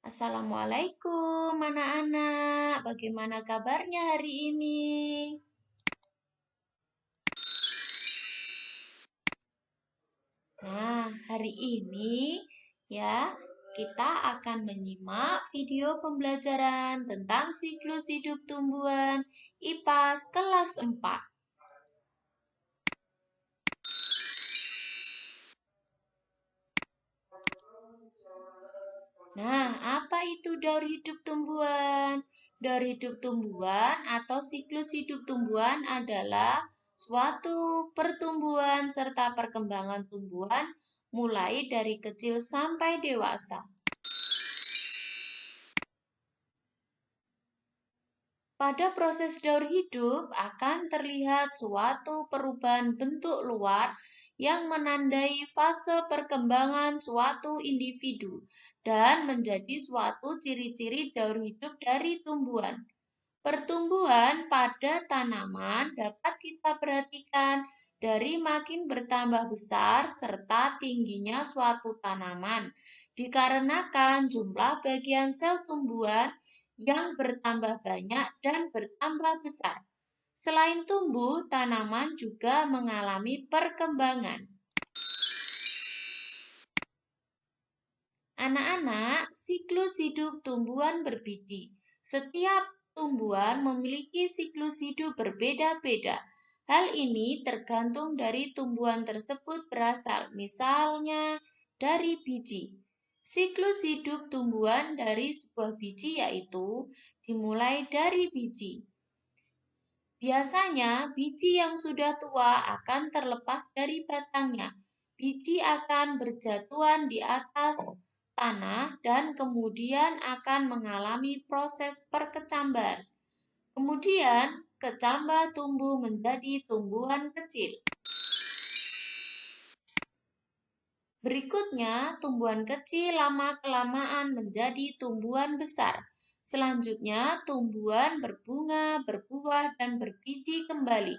Assalamualaikum anak-anak, bagaimana kabarnya hari ini? Nah, hari ini ya kita akan menyimak video pembelajaran tentang siklus hidup tumbuhan IPAS kelas 4. Nah, apa itu daur hidup tumbuhan? Daur hidup tumbuhan atau siklus hidup tumbuhan adalah suatu pertumbuhan serta perkembangan tumbuhan mulai dari kecil sampai dewasa. Pada proses daur hidup akan terlihat suatu perubahan bentuk luar yang menandai fase perkembangan suatu individu dan menjadi suatu ciri-ciri daur hidup dari tumbuhan. Pertumbuhan pada tanaman dapat kita perhatikan dari makin bertambah besar serta tingginya suatu tanaman, dikarenakan jumlah bagian sel tumbuhan yang bertambah banyak dan bertambah besar. Selain tumbuh, tanaman juga mengalami perkembangan. Anak-anak, siklus hidup tumbuhan berbiji. Setiap tumbuhan memiliki siklus hidup berbeda-beda. Hal ini tergantung dari tumbuhan tersebut berasal, misalnya dari biji. Siklus hidup tumbuhan dari sebuah biji yaitu dimulai dari biji. Biasanya, biji yang sudah tua akan terlepas dari batangnya. Biji akan berjatuhan di atas tanah dan kemudian akan mengalami proses perkecambahan. Kemudian, kecambah tumbuh menjadi tumbuhan kecil. Berikutnya, tumbuhan kecil lama-kelamaan menjadi tumbuhan besar. Selanjutnya, tumbuhan berbunga, berbuah, dan berbiji kembali.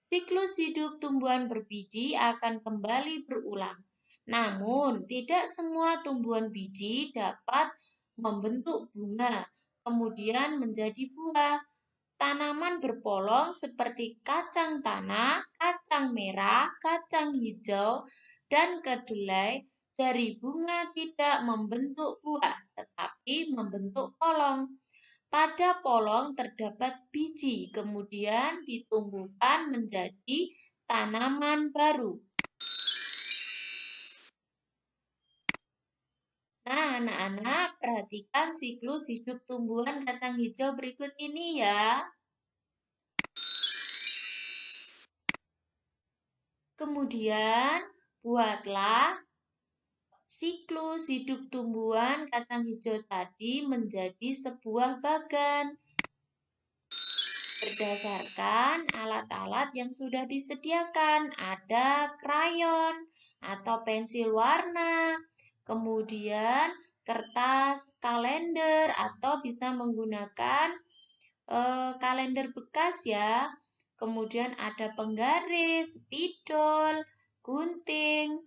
Siklus hidup tumbuhan berbiji akan kembali berulang. Namun, tidak semua tumbuhan biji dapat membentuk bunga, kemudian menjadi buah. Tanaman berpolong seperti kacang tanah, kacang merah, kacang hijau, dan kedelai dari bunga tidak membentuk buah, tetapi membentuk polong. Pada polong terdapat biji, kemudian ditumbuhkan menjadi tanaman baru. Nah, anak-anak, perhatikan siklus hidup tumbuhan kacang hijau berikut ini ya. Kemudian, buatlah siklus hidup tumbuhan kacang hijau tadi menjadi sebuah bagan. Berdasarkan alat-alat yang sudah disediakan, ada krayon atau pensil warna, kemudian kertas kalender atau bisa menggunakan kalender bekas ya. Kemudian ada penggaris, spidol, gunting.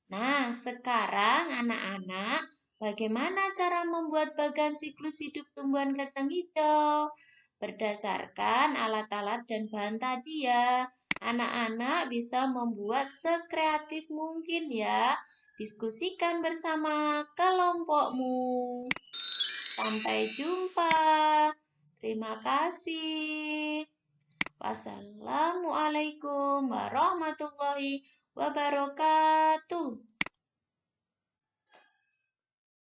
Nah, sekarang anak-anak, bagaimana cara membuat bagan siklus hidup tumbuhan kacang hijau? Berdasarkan alat-alat dan bahan tadi ya, anak-anak bisa membuat sekreatif mungkin ya. Diskusikan bersama kelompokmu. Sampai jumpa. Terima kasih. Wassalamualaikum warahmatullahi wabarakatuh.